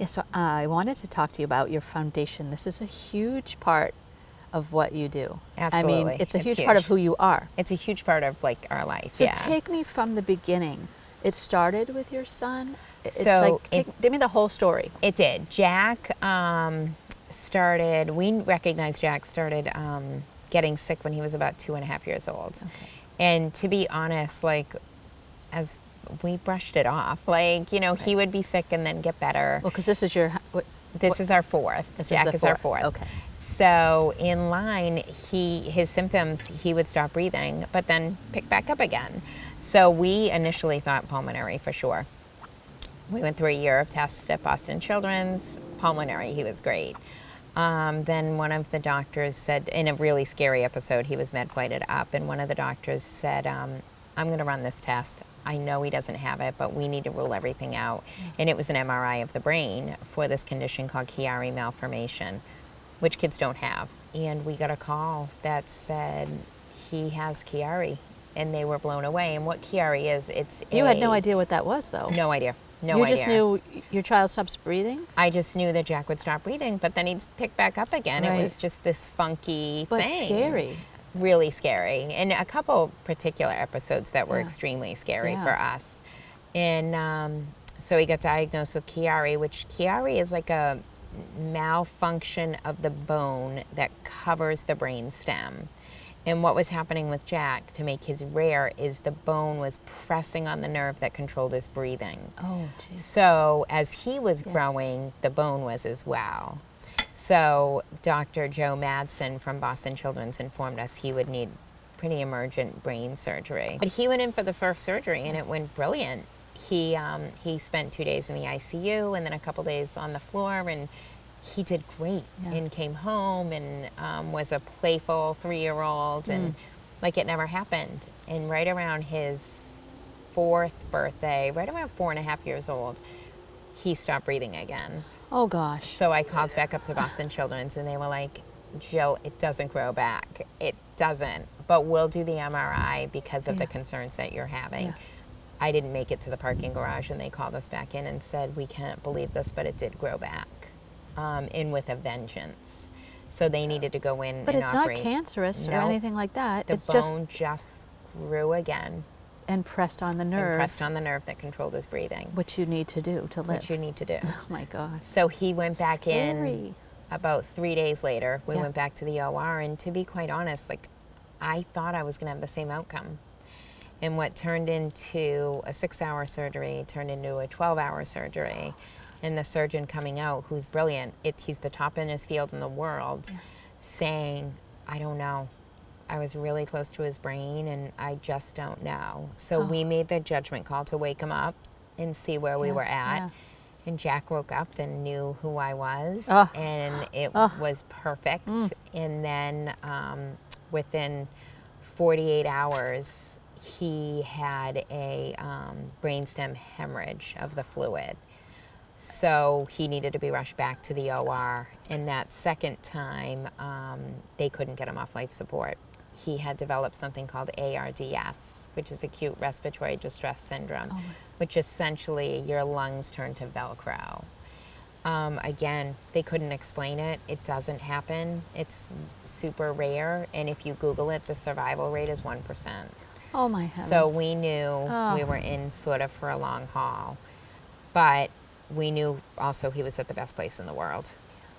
Yeah, so I wanted to talk to you about your foundation. This is a huge part of what you do. I mean, Absolutely. it's a It's huge part of huge. who you are. It's a huge part of like our life. So Yeah. take me from the beginning. It started with your son. It's So like, give me the whole story. It did. Jack started, we recognized Jack started getting sick when he was about 2.5 years old. Okay. And to be honest, like, as we brushed it off, like, you know, he would be sick and then get better. Well, because this is your, This is our fourth. Jack is our fourth. Okay. So in line, his symptoms, he would stop breathing, but then pick back up again. So we initially thought pulmonary for sure. We went through a year of tests at Boston Children's, pulmonary, he was great. Then one of the doctors said, in a really scary episode, he was med-flighted up, and one of the doctors said, I'm going to run this test. I know he doesn't have it, but we need to rule everything out. And it was an MRI of the brain for this condition called Chiari malformation, which kids don't have. And we got a call that said he has Chiari, and they were blown away. And what Chiari is, You had no idea what that was, though. No idea. No you idea. just knew your child stops breathing? I just knew that Jack would stop breathing, but then he'd pick back up again. Right. It was just this funky But thing. scary. Really scary. And a couple particular episodes that were Yeah. extremely scary Yeah. for us. And so he got diagnosed with Chiari, which Chiari is like a malfunction of the bone that covers the brain stem. And what was happening with Jack, to make his rare, is the bone was pressing on the nerve that controlled his breathing. Oh, jeez. So as he was growing, the bone was as well. So Dr. Joe Madsen from Boston Children's informed us he would need pretty emergent brain surgery. But he went in for the first surgery, and it went brilliant. He spent 2 days in the ICU and then a couple days on the floor, and he did great and came home and was a playful 3-year-old and like it never happened. And right around his 4th birthday, right around 4.5 years old, he stopped breathing again. Oh, gosh. So I called back up to Boston Children's, and they were like, Jill, it doesn't grow back. It doesn't. But we'll do the MRI because of the concerns that you're having. Yeah. I didn't make it to the parking garage, and they called us back in and said, we can't believe this, but it did grow back, and with a vengeance. So they needed to go in But and it's operate. not cancerous or No. anything like that. The It's just bone just grew again and pressed on the nerve, and pressed on the nerve that controlled his breathing, which you need to do to live. which you need to do. Oh, my gosh. So he went back in Scary. about 3 days later. We Yeah. went back to the OR, and to be quite honest, like, I thought I was going to have the same outcome. And what turned into a 6-hour surgery turned into a 12-hour surgery. And the surgeon coming out, who's brilliant, he's the top in his field in the world, saying, I don't know. I was really close to his brain, and I just don't know. So we made the judgment call to wake him up and see where we were at. yeah. And Jack woke up and knew who I was, Oh. and it was perfect. And then within 48 hours, he had a brainstem hemorrhage of the fluid. So he needed to be rushed back to the OR. And that second time, they couldn't get him off life support. He had developed something called ARDS, which is acute respiratory distress syndrome, which essentially your lungs turn to Velcro. Again, they couldn't explain it. It doesn't happen. It's super rare. And if you Google it, the survival rate is 1%. Oh, my heavens. So we knew we were in sort of for a long haul. But we knew also he was at the best place in the world.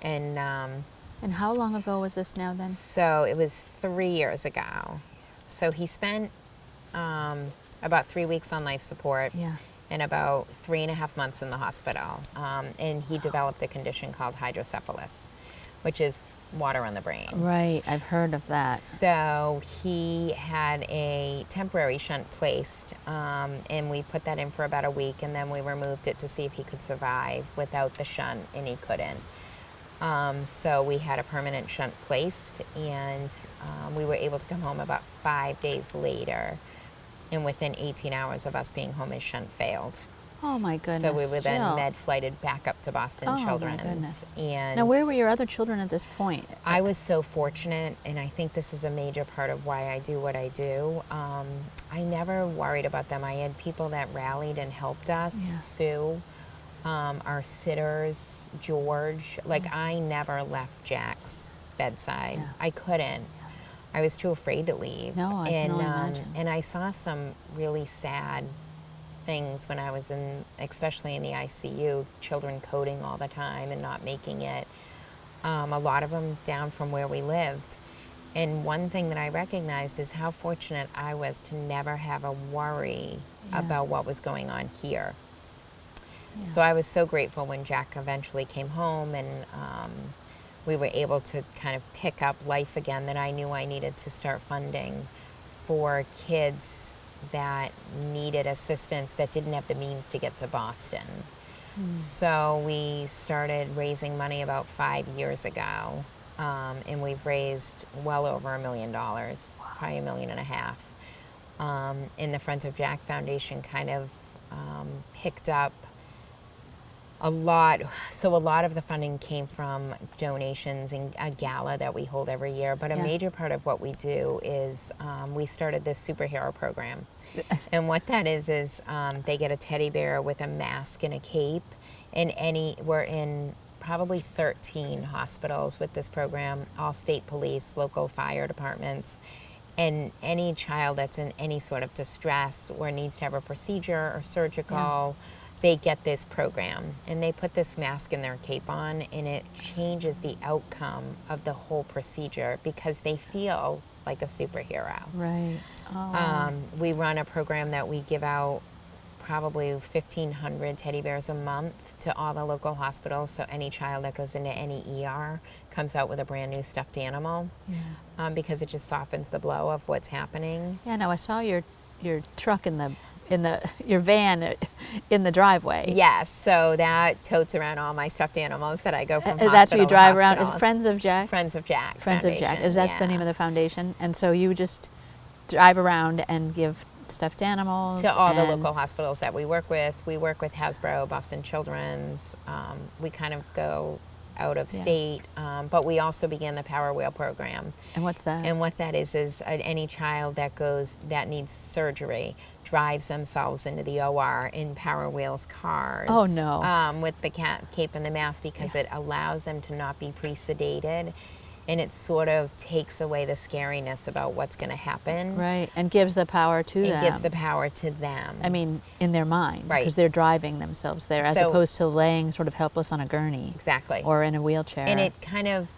And how long ago was this now then? so it was 3 years ago. So he spent about 3 weeks on life support Yeah. and about 3.5 months in the hospital. And he developed a condition called hydrocephalus, which is water on the brain. Right, I've heard of that. So he had a temporary shunt placed, and we put that in for about a week, and then we removed it to see if he could survive without the shunt, and he couldn't. So we had a permanent shunt placed, and we were able to come home about 5 days later, and within 18 hours of us being home, his shunt failed. Oh, my goodness. So we were then Jill. med-flighted back up to Boston Oh, my Children's. goodness. And Now, where were your other children at this point? I was so fortunate, and I think this is a major part of why I do what I do. I never worried about them. I had people that rallied and helped us. Yeah. Sue, our sitters, George. Like, I never left Jack's bedside. Yeah. I couldn't. I was too afraid to leave. No, I can only imagine. And I saw some really sad things when I was especially in the ICU, children coding all the time and not making it. A lot of them down from where we lived. And one thing that I recognized is how fortunate I was to never have a worry about what was going on here. Yeah. So I was so grateful when Jack eventually came home and we were able to kind of pick up life again, that I knew I needed to start funding for kids that needed assistance that didn't have the means to get to Boston. So we started raising money about 5 years ago, and we've raised well over $1 million, probably $1.5 million. And the Friends of Jack Foundation kind of picked up a lot. So a lot of the funding came from donations and a gala that we hold every year. But a major part of what we do is we started this superhero program. And what that is they get a teddy bear with a mask and a cape. And we're in probably 13 hospitals with this program, all state police, local fire departments. And any child that's in any sort of distress or needs to have a procedure or surgical, they get this program. And they put this mask and their cape on, and it changes the outcome of the whole procedure because they feel like a superhero. Right. Oh. We run a program that we give out probably 1,500 teddy bears a month to all the local hospitals. So any child that goes into any ER comes out with a brand new stuffed animal, because it just softens the blow of what's happening. Yeah, no, I saw your truck in your van in the driveway. Yes, so that totes around all my stuffed animals that I go from hospital That's where you drive to around. hospital. Friends of Jack? Friends of Jack Friends of Jack. Foundation, Is that the name of the foundation? And so you just drive around and give stuffed animals to all the local hospitals that we work with. We work with Hasbro, Boston Children's. We kind of go out of state, but we also began the Power Wheel program. And what's that? And what that is any child that needs surgery drives themselves into the OR in Power Wheels cars. Oh, no. With the cape and the mask, because it allows them to not be pre-sedated. And it sort of takes away the scariness about what's going to happen. Right, and gives the power to them. It gives the power to them. I mean, in their mind, Right. because they're driving themselves there, as So- opposed to laying sort of helpless on a gurney. Exactly. Or in a wheelchair. And it kind of,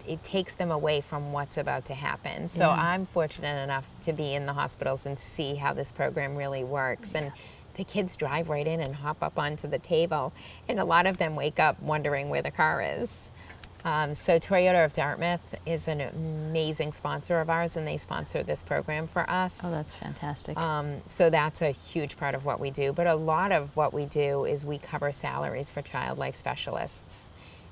it takes them away from what's about to happen. So I'm fortunate enough to be in the hospitals and see how this program really works. And the kids drive right in and hop up onto the table. And a lot of them wake up wondering where the car is. So Toyota of Dartmouth is an amazing sponsor of ours, and they sponsor this program for us. Oh, that's fantastic. So that's a huge part of what we do. But a lot of what we do is we cover salaries for child life specialists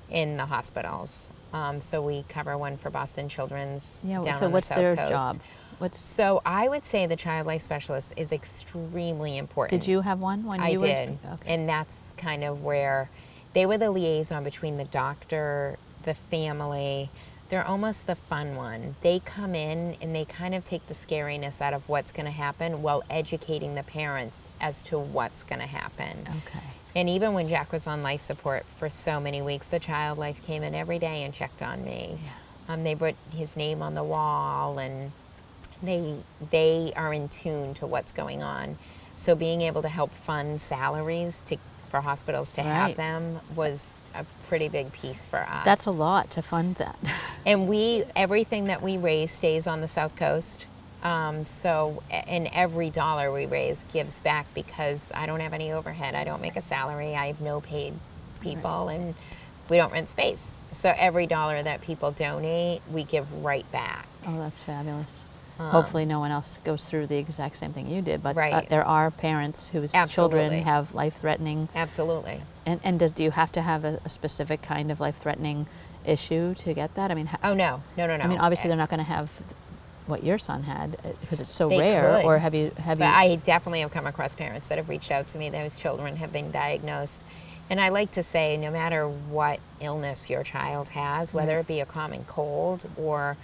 in the hospitals. So we cover one for Boston Children's down so on what's the South their Coast. job? So I would say the child life specialist is extremely important. Did you have one when you were? I did. Okay. And that's kind of where they were the liaison between the doctor, the family. They're almost the fun one. They come in and they kind of take the scariness out of what's going to happen while educating the parents as to what's going to happen. Okay. And even when Jack was on life support for so many weeks, the child life came in every day and checked on me. Yeah. They put his name on the wall, and they are in tune to what's going on. So being able to help fund salaries for hospitals to have them was a pretty big piece for us. That's a lot to fund that. And everything that we raise stays on the South Coast. And every dollar we raise gives back, because I don't have any overhead. I don't make a salary. I have no paid people, and we don't rent space. So every dollar that people donate, we give right back. Oh, that's fabulous. Hopefully no one else goes through the exact same thing you did, but Right. There are parents whose Absolutely. children have life-threatening. Absolutely. And do you have to have a specific kind of life-threatening issue to get that? I mean, Oh, no. I mean, obviously they're not going to have what your son had, because it's so They rare. could. Or have you? But I definitely have come across parents that have reached out to me whose children have been diagnosed. And I like to say, no matter what illness your child has, whether it be a common cold or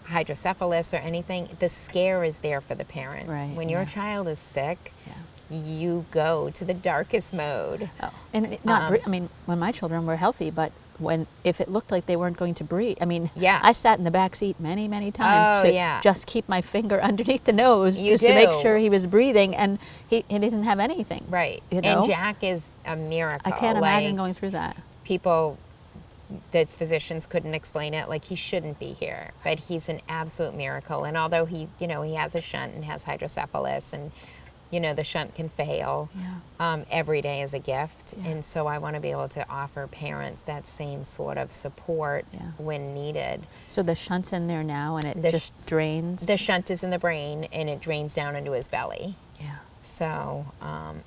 hydrocephalus or anything, the scare is there for the parent. Right, When your child is sick, you go to the darkest mode. Oh. And I mean, when my children were healthy, but if it looked like they weren't going to breathe, I mean, Yeah. I sat in the back seat many, many times Oh, to yeah. just keep my finger underneath the nose You just to make do. sure he was breathing, and he didn't have anything. Right. You know? And Jack is a miracle. I can't imagine Like, going through that. people, the physicians couldn't explain it. Like, he shouldn't be here, but he's an absolute miracle. And although he has a shunt and has hydrocephalus, and the shunt can fail, every day is a gift. Yeah. And so I want to be able to offer parents that same sort of support Yeah. when needed. So the shunt's in there now, and it The just drains. The shunt is in the brain, and it drains down into his belly. Yeah. So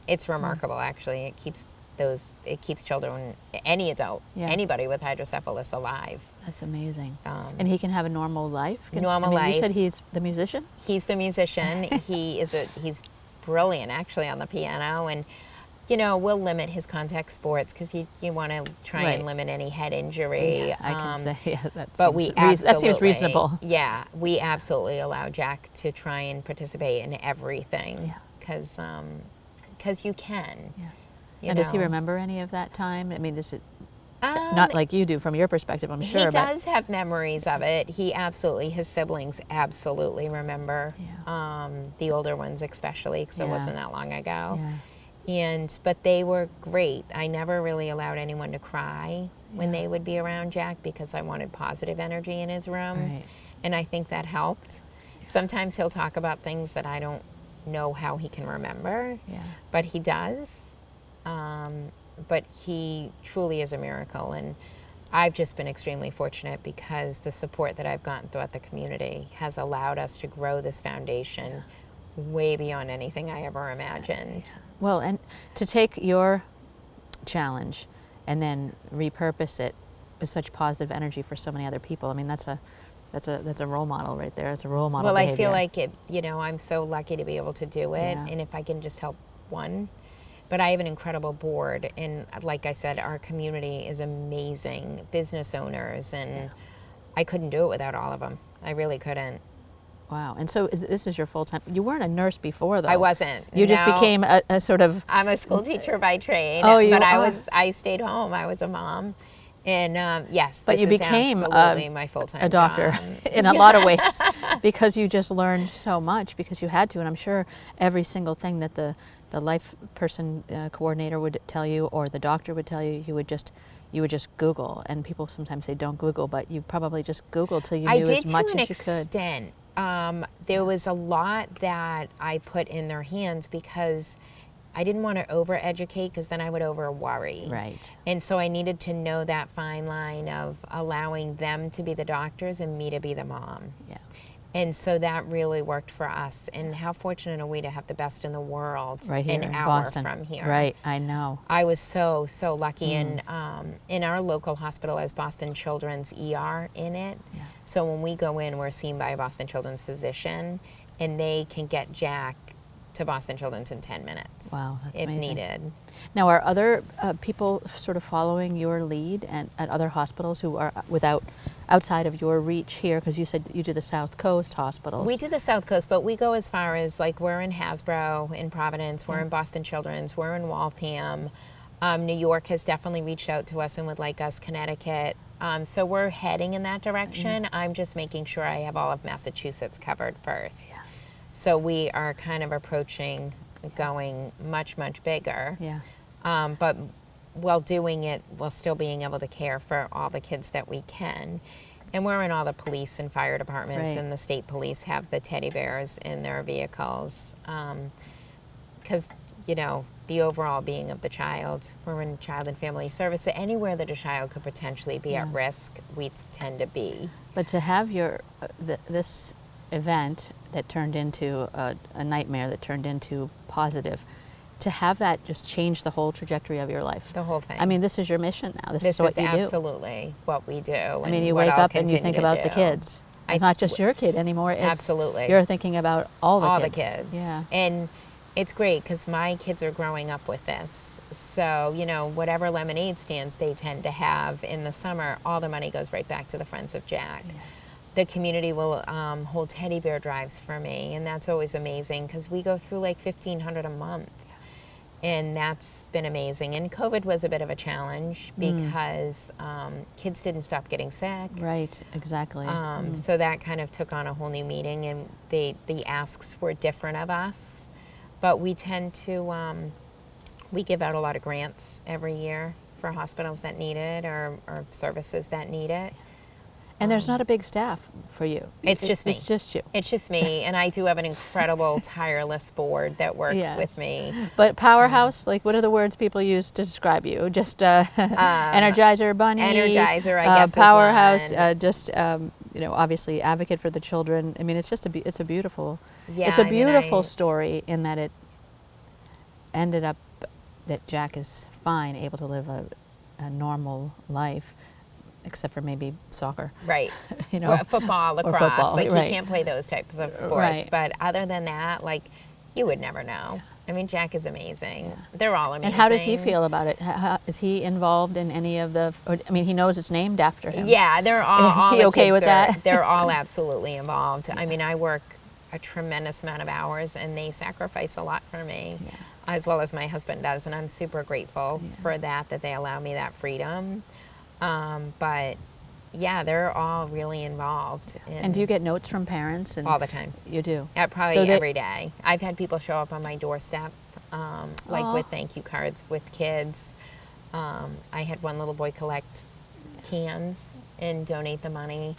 it's remarkable, actually. It keeps children, any adult, Yeah. anybody with hydrocephalus alive. That's amazing. Um, And he can have a normal life? Normal You life. said he's the musician? He's the musician. He's brilliant, actually, on the piano. And, we'll limit his contact sports because you want to try Right. and limit any head injury. Yeah, I can say, yeah, that But seems, that seems reasonable. Yeah, we absolutely allow Jack to try and participate in everything Yeah. because you can. Yeah. you And does he know. remember any of that time? I mean, this is Um, not like you do from your perspective, I'm sure. He but does have memories of it. His siblings absolutely remember. Yeah. The older ones especially, because it Yeah. wasn't that long ago. Yeah. But they were great. I never really allowed anyone to cry when Yeah. they would be around Jack because I wanted positive energy in his room. Right. And I think that helped. Sometimes he'll talk about things that I don't know how he can remember, Yeah. but he does. But he truly is a miracle. And I've just been extremely fortunate because the support that I've gotten throughout the community has allowed us to grow this foundation way beyond anything I ever imagined. Well, and to take your challenge and then repurpose it with such positive energy for so many other people, I mean, that's a role model right there. It's a role model Well, I behavior. feel like I'm so lucky to be able to do it. Yeah. And if I can just help one. But I have an incredible board. And like I said, our community is amazing, business owners. And I couldn't do it without all of them. I really couldn't. Wow. And so this is your full-time. You weren't a nurse before, though. I wasn't. You just No. became a sort of. I'm a school teacher by trade. Oh, you but are. I stayed home. I was a mom. And yes, But this you is became absolutely my full-time a doctor job. in a lot of ways because you just learned so much because you had to. And I'm sure every single thing that the life person coordinator would tell you or the doctor would tell you, you would just Google. And people sometimes say don't Google, but you probably just Googled till you I knew did as much to an as you could. extent. There was a lot that I put in their hands because I didn't want to over-educate because then I would over-worry. Right. And so I needed to know that fine line of allowing them to be the doctors and me to be the mom. Yeah. And so that really worked for us. And how fortunate are we to have the best in the world Right here an in hour Boston. from here. Right. I know. I was so lucky. And in our local hospital has Boston Children's ER in it. Yeah. So when we go in, we're seen by a Boston Children's physician, and they can get Jack to Boston Children's in 10 minutes. Wow, that's if amazing. needed. Now, are other people sort of following your lead and at other hospitals who are outside of your reach here? Because you said you do the South Coast hospitals. We do the South Coast, but we go as far as we're in Hasbro, in Providence, we're in Boston Children's, we're in Waltham. New York has definitely reached out to us and would like us, Connecticut. So we're heading in that direction. I'm just making sure I have all of Massachusetts covered first. Yeah. So we are kind of approaching going much, much bigger. Yeah. But while doing it, while still being able to care for all the kids that we can. And we're in all the police and fire departments, Right. and the state police have the teddy bears in their vehicles. Because, the overall being of the child, we're in child and family service. So anywhere that a child could potentially be at risk, we tend to be. But to have this event that turned into a nightmare, that turned into positive, to have that just change the whole trajectory of your life. The whole thing. I mean, this is your mission now. This This is what is you do. absolutely what we do. I mean, you wake up and you think about the kids. It's not just your kid anymore. It's, Absolutely. You're thinking about all the kids. Yeah. Yeah. And it's great because my kids are growing up with this. So, whatever lemonade stands they tend to have in the summer, all the money goes right back to the Friends of Jack. Yeah. The community will hold teddy bear drives for me, and that's always amazing because we go through like $1,500 a month. And that's been amazing. And COVID was a bit of a challenge because kids didn't stop getting sick. Right, exactly. So that kind of took on a whole new meaning, and the asks were different of us. But we tend to, we give out a lot of grants every year for hospitals that need it or services that need it. And there's not a big staff for you. It's just me. It's just you. It's just me, and I do have an incredible, tireless board that works with Yes. me. But powerhouse, like what are the words people use to describe you? Just Energizer Bunny. Energizer, I guess, is powerhouse. one. Obviously advocate for the children. I mean, it's just it's a beautiful, Yeah, it's a I mean, beautiful story in that it ended up that Jack is fine, able to live a normal life, except for maybe soccer. Right. You know, Well, football, lacrosse. football, Like, right. he can't play those types of sports. Right. But other than that, like, you would never know. I mean, Jack is amazing. They're all amazing. And how does he feel about it? Is he involved in any of the? He knows it's named after him. Yeah, they're all. Is all he the okay kids with that? They're all absolutely involved. I mean, I work a tremendous amount of hours, and they sacrifice a lot for me, as well as my husband does, and I'm super grateful for that they allow me that freedom. But yeah, they're all really involved. And do you get notes from parents? And all the time? You do. Probably So every day. I've had people show up on my doorstep, Aw. with thank you cards with kids. I had one little boy collect cans and donate the money.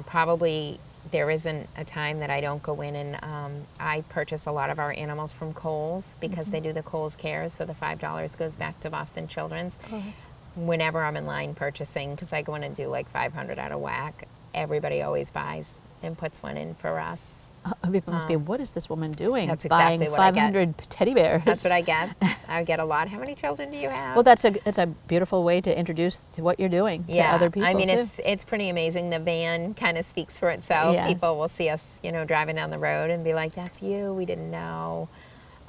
Probably there isn't a time that I don't go in and I purchase a lot of our animals from Kohl's because they do the Kohl's Cares, so the $5 goes back to Boston Children's. Whenever I'm in line purchasing, because I go in and do like 500 out of whack, everybody always buys and puts one in for us. People must be, what is this woman doing? That's Buying exactly what I get. 500 teddy bears. That's what I get. I get a lot. How many children do you have? Well, it's a beautiful way to introduce to what you're doing to other people. I mean, too. it's pretty amazing. The van kind of speaks for itself. Yes. People will see us, driving down the road and be like, "That's you. We didn't know."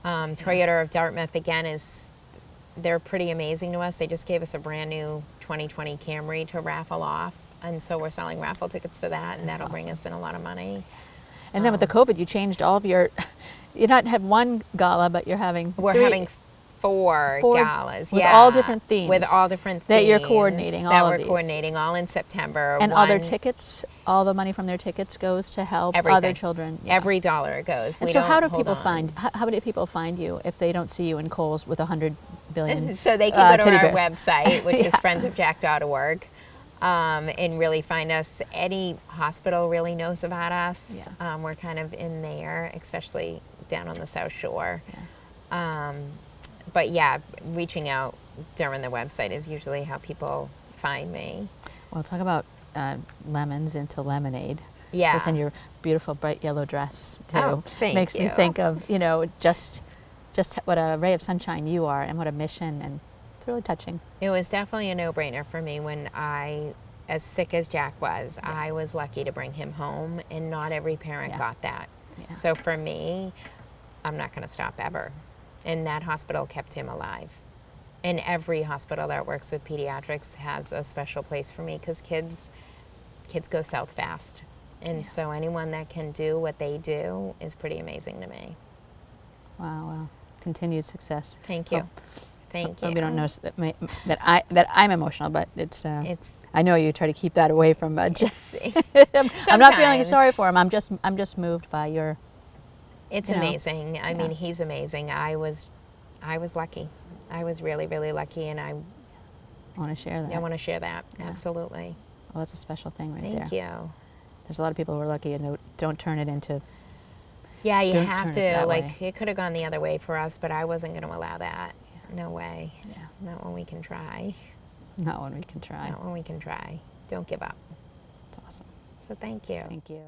Toyota of Dartmouth again they're pretty amazing to us. They just gave us a brand new 2020 Camry to raffle off, and so we're selling raffle tickets for that, and that'll bring us in a lot of money. And then with the COVID, you changed all of your. You not have one gala, but you're having. We're three. having four galas, with all different themes. With all different themes that you're coordinating. That all we're of these. coordinating all in September. And all their tickets, all the money from their tickets goes to help other Everything. children. Yeah. Every dollar goes. And We so don't how do hold people on. find? How do people find you if they don't see you in Kohl's with 100 billion? So they can go to teddy our bears? website, which is friendsofjack.org, and really find us. Any hospital really knows about us. Yeah. We're kind of in there, especially down on the South Shore. But yeah, reaching out during the website is usually how people find me. Well, talk about lemons into lemonade. Yeah. And your beautiful bright yellow dress too. Oh, thank Makes me you. think of just what a ray of sunshine you are, and what a mission, and it's really touching. It was definitely a no-brainer for me when as sick as Jack was, I was lucky to bring him home, and not every parent got that. Yeah. So for me, I'm not going to stop ever. And that hospital kept him alive. And every hospital that works with pediatrics has a special place for me because kids go south fast. And so anyone that can do what they do is pretty amazing to me. Wow, well, continued success. Thank you. Hope- Thank you. hope you don't notice that I'm emotional, but it's. It's I know you try to keep that away from Jeff. I'm not feeling Sometimes. sorry for him. I'm just moved by your. It's you know, amazing. I mean, he's amazing. I was lucky. I was really, really lucky, and I Want to share that? want to share that. Yeah. Absolutely. Well, that's a special thing right there. Thank you. There's a lot of people who are lucky and don't turn it into. Yeah, you Don't have turn to. it that Like, way. it could have gone the other way for us, but I wasn't going to allow that. No way. Yeah. Not when we can try. Not when we can try. Not when we can try. Don't give up. It's awesome. So thank you. Thank you.